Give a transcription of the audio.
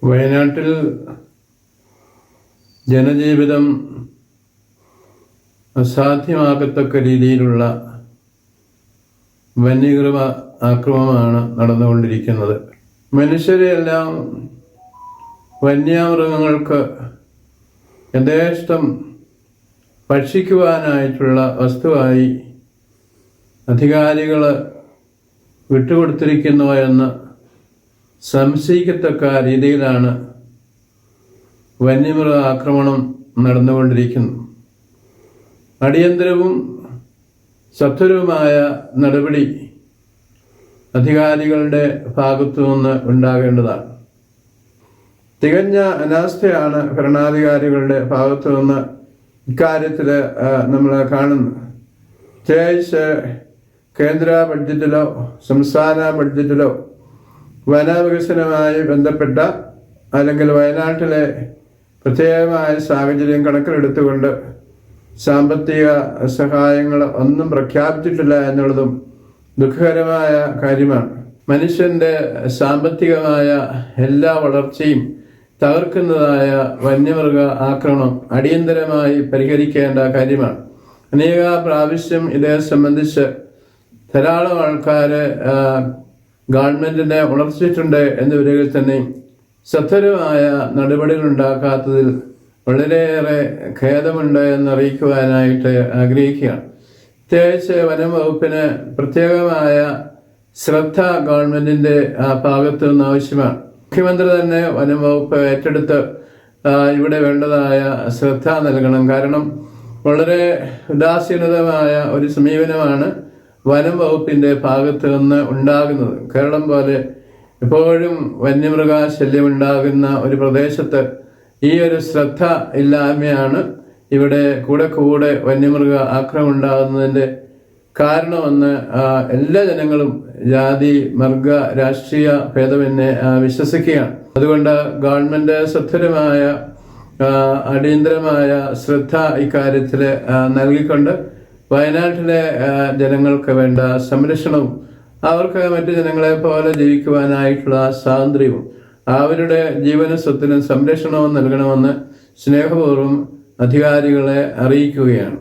വയനാട്ടിൽ ജനജീവിതം അസാധ്യമാകത്തക്ക രീതിയിലുള്ള വന്യഗൃഹ ആക്രമണമാണ് നടന്നുകൊണ്ടിരിക്കുന്നത്. മനുഷ്യരെയെല്ലാം വന്യമൃഗങ്ങൾക്ക് യഥേഷ്ടം ഭക്ഷിക്കുവാനായിട്ടുള്ള വസ്തുവായി അധികാരികൾ വിട്ടുകൊടുത്തിരിക്കുന്നു എന്ന് സംശയിക്കത്തക്ക രീതിയിലാണ് വന്യമൃഗ ആക്രമണം നടന്നുകൊണ്ടിരിക്കുന്നത്. അടിയന്തരവും സത്വരവുമായ നടപടി അധികാരികളുടെ ഭാഗത്തു നിന്ന് ഉണ്ടാകേണ്ടതാണ്. തികഞ്ഞ അനാസ്ഥയാണ് ഭരണാധികാരികളുടെ ഭാഗത്തു നിന്ന് ഇക്കാര്യത്തിൽ നമ്മൾ കാണുന്നത്. പ്രത്യേകിച്ച് കേന്ദ്ര ബഡ്ജറ്റിലോ സംസ്ഥാന ബഡ്ജറ്റിലോ വനവികസനവുമായി ബന്ധപ്പെട്ട അല്ലെങ്കിൽ വയനാട്ടിലെ പ്രത്യേകമായ സാഹചര്യം കണക്കിലെടുത്തുകൊണ്ട് സാമ്പത്തിക സഹായങ്ങൾ ഒന്നും പ്രഖ്യാപിച്ചിട്ടില്ല എന്നുള്ളതും ദുഃഖകരമായ കാര്യമാണ്. മനുഷ്യൻ്റെ സാമ്പത്തികമായ എല്ലാ വളർച്ചയും തകർക്കുന്നതായ വന്യമൃഗ ആക്രമണം അടിയന്തരമായി പരിഹരിക്കേണ്ട കാര്യമാണ്. അനേക പ്രാവശ്യം ഇതേ സംബന്ധിച്ച് ധാരാളം ആൾക്കാർ ഗവൺമെൻറ്റിനെ ഉണർത്തിയിട്ടുണ്ട് എന്നിവരിൽ തന്നെ സത്വരമായ നടപടികൾ ഉണ്ടാക്കാത്തതിൽ വളരെയേറെ ഖേദമുണ്ട് എന്നറിയിക്കുവാനായിട്ട് ആഗ്രഹിക്കുകയാണ്. പ്രത്യേകിച്ച് വനം വകുപ്പിന് പ്രത്യേകമായ ശ്രദ്ധ ഗവൺമെൻറ്റിൻ്റെ ഭാഗത്തു നിന്ന് ആവശ്യമാണ്. മുഖ്യമന്ത്രി തന്നെ വനം വകുപ്പ് ഏറ്റെടുത്ത് ഇവിടെ വേണ്ടതായ ശ്രദ്ധ നൽകണം. കാരണം വളരെ ഉദാസീനതമായ ഒരു സമീപനമാണ് വനം വകുപ്പിൻ്റെ ഭാഗത്ത് നിന്ന് ഉണ്ടാകുന്നത്. കേരളം പോലെ എപ്പോഴും വന്യമൃഗ ശല്യം ഉണ്ടാകുന്ന ഒരു പ്രദേശത്ത് ഈ ഒരു ശ്രദ്ധ ഇല്ലായ്മയാണ് ഇവിടെ കൂടെ വന്യമൃഗ ആക്രമണം ഉണ്ടാകുന്നതിൻ്റെ കാരണമെന്ന് എല്ലാ ജനങ്ങളും ജാതി വർഗ രാഷ്ട്രീയ ഭേദമെന്നെ വിശ്വസിക്കുകയാണ്. അതുകൊണ്ട് ഗവൺമെന്റ് സത്വരമായ അടിയന്തരമായ ശ്രദ്ധ ഇക്കാര്യത്തിൽ നൽകിക്കൊണ്ട് വയനാട്ടിലെ ജനങ്ങൾക്ക് വേണ്ട സംരക്ഷണവും അവർക്ക് മറ്റു ജനങ്ങളെ പോലെ ജീവിക്കുവാനായിട്ടുള്ള സ്വാതന്ത്ര്യവും അവരുടെ ജീവനും സ്വത്തിനും സംരക്ഷണവും നൽകണമെന്ന് സ്നേഹപൂർവ്വം അധികാരികളെ അറിയിക്കുകയാണ്.